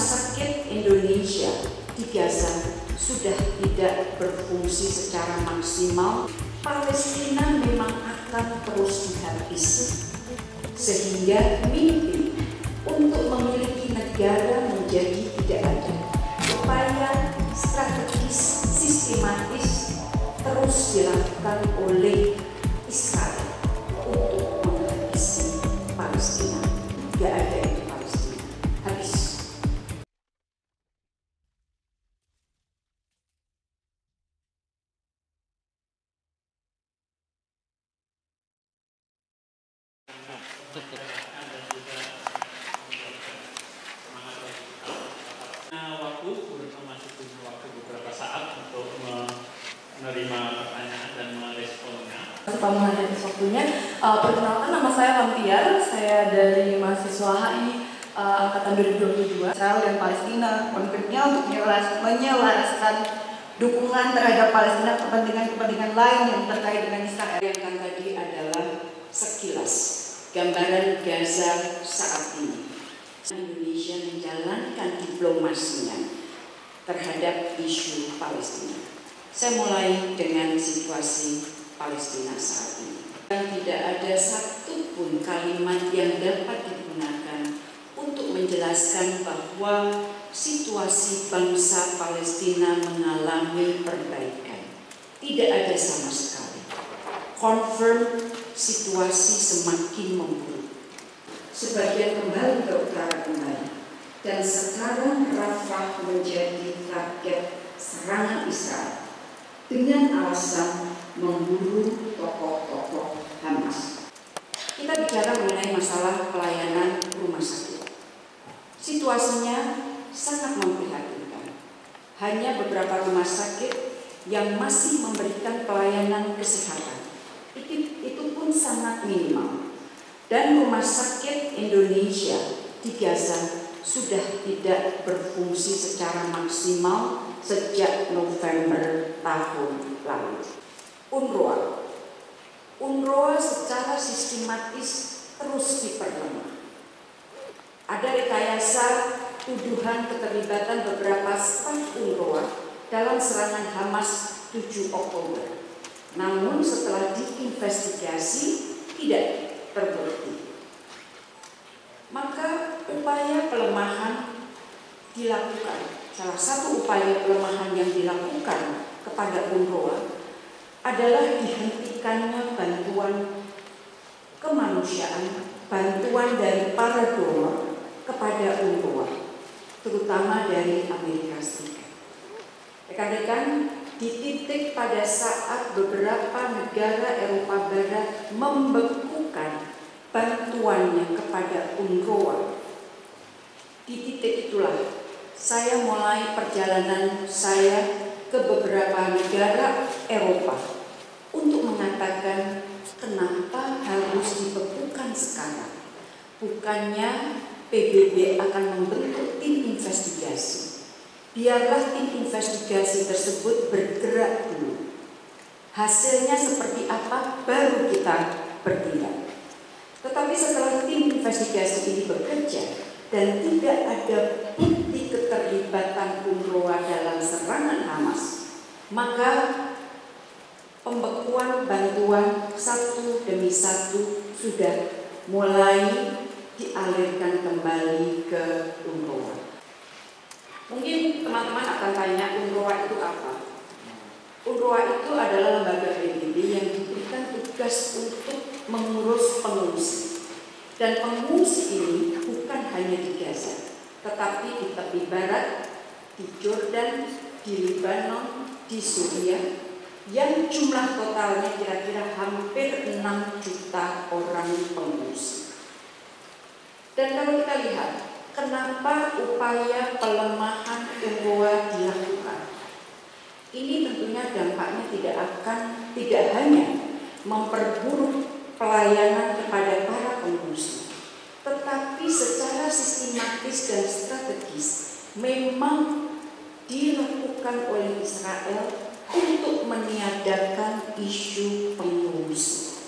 sakit Indonesia di Gaza sudah tidak berfungsi secara maksimal, Palestina memang akan terus dihabisi, sehingga mimpi untuk memiliki negara menjadi tidak ada. Upaya strategis sistematis terus dilakukan oleh Israel untuk menghabisi Palestina. Tidak ada itu Palestina, habis. Waktu beberapa saat untuk menerima pertanyaan dan meresponnya. Terima kasih atas waktunya. Perkenalkan, nama saya Lampiar, saya dari mahasiswa HI angkatan 2022. Israel dan Palestina konfliknya untuk menyelaraskan dukungan terhadap Palestina kepentingan-kepentingan lain yang terkait dengan Israel. Yang tadi adalah sekilas gambaran Gaza saat ini. Indonesia menjalankan diplomasinya terhadap isu Palestina. Saya mulai dengan situasi Palestina saat ini. Tidak ada satupun kalimat yang dapat digunakan untuk menjelaskan bahwa situasi bangsa Palestina mengalami perbaikan. Tidak ada sama sekali. Confirm situasi semakin memburuk. Sebagian kembali ke utara kembali. Dan sekarang Rafah menjadi target serangan Israel dengan alasan memburu tokoh-tokoh Hamas. Kita bicara mengenai masalah pelayanan rumah sakit. Situasinya sangat memprihatinkan. Hanya beberapa rumah sakit yang masih memberikan pelayanan kesehatan. Itu pun sangat minimal. Dan rumah sakit Indonesia di Gaza sudah tidak berfungsi secara maksimal sejak November tahun lalu. UNRWA secara sistematis terus diperlemah. Ada rekayasa tuduhan keterlibatan beberapa staf UNRWA dalam serangan Hamas 7 Oktober. Namun setelah diinvestigasi tidak terbukti. Maka upaya pelemahan dilakukan. Salah satu upaya pelemahan yang dilakukan kepada UNRWA adalah dihentikannya bantuan kemanusiaan, bantuan dari para donor kepada UNRWA, terutama dari Amerika Serikat. Rekan-rekan, dititik pada saat beberapa negara Eropa Barat membekukan bantuannya kepada UNRWA. Di titik itulah saya mulai perjalanan saya ke beberapa negara Eropa untuk mengatakan kenapa harus dibekukan sekarang. Bukannya PBB akan membentuk tim investigasi. Biarlah tim investigasi tersebut bergerak dulu. Hasilnya seperti apa baru kita bertindak. Tetapi setelah tim investigasi ini bekerja dan tidak ada bukti keterlibatan UNRWA dalam serangan Hamas, maka pembekuan bantuan satu demi satu sudah mulai dialirkan kembali ke UNRWA. Mungkin teman-teman akan tanya, UNRWA itu apa? UNRWA itu adalah lembaga PBB yang diberikan tugas untuk mengurus pengungsi. Dan pengungsi ini bukan hanya di Gaza, tetapi di tepi barat, di Jordan, di Lebanon, di Suriah, yang jumlah totalnya kira-kira hampir 6 juta orang pengungsi. Dan kalau kita lihat, kenapa upaya pelemahan UNRWA dilakukan? Ini tentunya dampaknya tidak hanya memperburuk pelayanan kepada para pengungsi, tetapi secara sistematis dan strategis memang dilakukan oleh Israel untuk meniadakan isu pengungsi.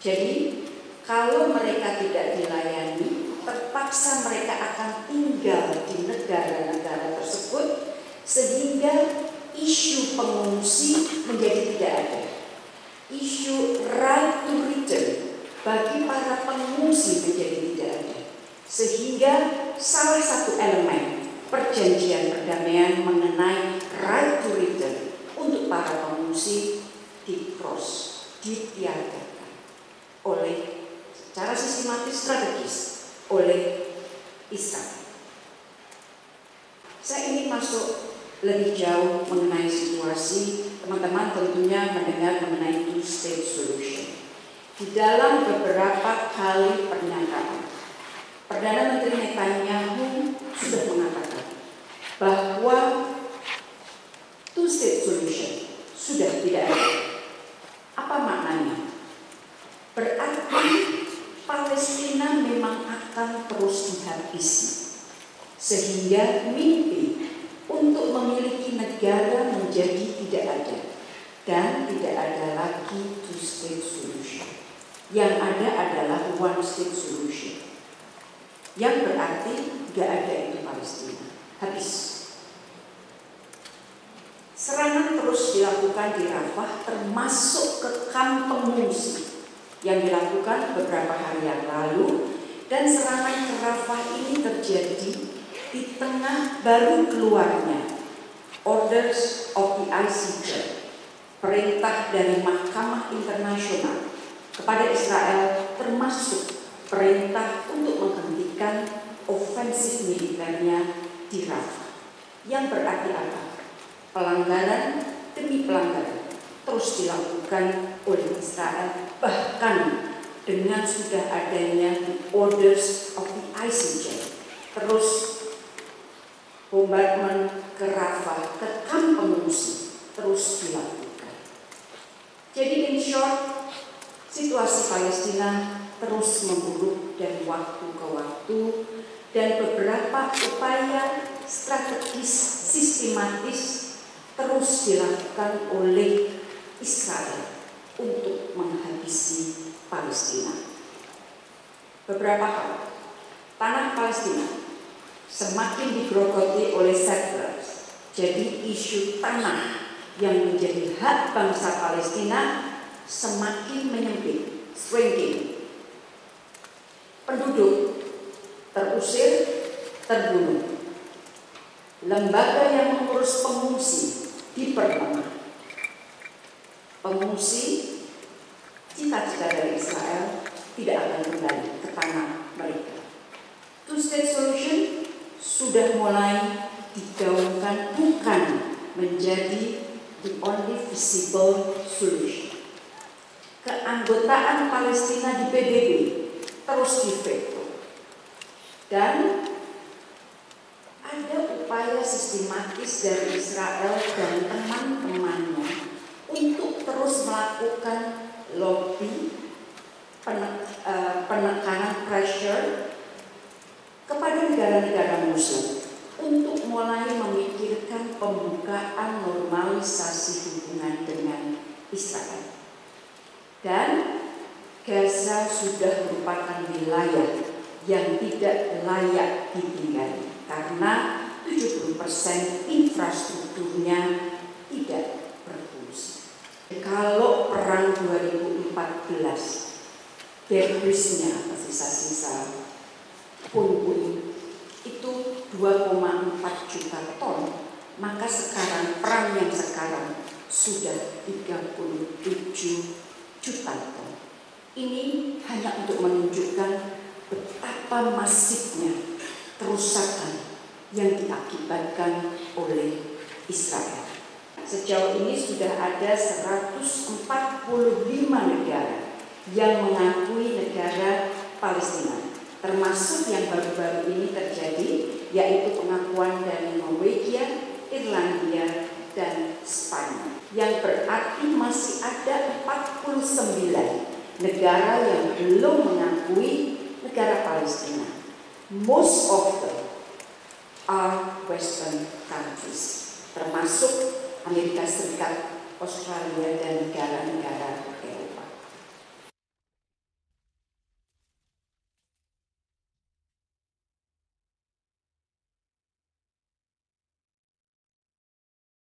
Jadi kalau mereka tidak dilayani, terpaksa mereka akan tinggal di negara negara-negara tersebut sehingga isu pengungsi menjadi tidak ada. Isu right to return bagi para pengungsi menjadi tidak ada. Sehingga salah satu elemen perjanjian perdamaian mengenai right to return untuk para pengungsi ditiadakan oleh secara sistematis strategis oleh Israel. Saya ingin masuk lebih jauh mengenai situasi. Teman-teman tentunya mendengar mengenai two-state solution. Di dalam beberapa kali pernyataan, Perdana Menteri Netanyahu sudah mengatakan bahwa two-state solution sudah tidak ada. Apa maknanya? Berarti Palestina memang akan terus dihabisi, sehingga mimpi untuk memiliki negara menjadi tidak ada, dan tidak ada lagi two-state solution. Yang ada adalah one-state solution, yang berarti tidak ada itu Palestina, habis. Serangan terus dilakukan di Rafah, termasuk ke kamp pengungsi yang dilakukan beberapa hari yang lalu, dan serangan ke Rafah ini terjadi di tengah baru keluarnya Orders of the ICJ, perintah dari Mahkamah Internasional kepada Israel, termasuk perintah untuk menghentikan ofensif militernya di Rafah. Yang berarti apa? Pelanggaran demi pelanggaran terus dilakukan oleh Israel, bahkan dengan sudah adanya Orders of the ICJ. Terus bombardment ke Rafah, ke kamp pengungsi terus dilakukan. Jadi in short, situasi Palestina terus memburuk dari waktu ke waktu, dan beberapa upaya strategis sistematis terus dilakukan oleh Israel untuk menghabisi Palestina. Beberapa hal, tanah Palestina semakin digerogoti oleh settlers. Jadi isu tanah yang menjadi hak bangsa Palestina semakin menyempit, shrinking. Penduduk terusir, terbunuh. Lembaga yang mengurus pengungsi diperlemah. Pengungsi, cita-cita dari Israel tidak akan kembali ke tanah mereka. Two-state solution sudah mulai digaungkan, bukan menjadi the only visible solution. Keanggotaan Palestina di PBB terus diveto, dan ada upaya sistematis dari Israel dan teman-temannya untuk terus melakukan lobby, penekanan pressure kepada negara-negara Muslim untuk mulai memikirkan pembukaan normalisasi hubungan dengan Israel. Dan Gaza sudah merupakan wilayah yang tidak layak ditinggali karena 70% infrastrukturnya tidak berfungsi. Kalau perang 2014 debrisnya, sisa-sisa puing-puing itu 2,4 juta ton, maka sekarang perang yang sekarang sudah 37 juta ton. Ini hanya untuk menunjukkan betapa masifnya kerusakan yang diakibatkan oleh Israel. Sejauh ini sudah ada 145 negara yang mengakui negara Palestina, termasuk yang baru-baru ini terjadi, yaitu pengakuan dari Norwegia, Irlandia, dan Spanyol. Yang berarti masih ada 49 negara yang belum mengakui negara Palestina. Most of them are Western countries, termasuk Amerika Serikat, Australia, dan negara-negara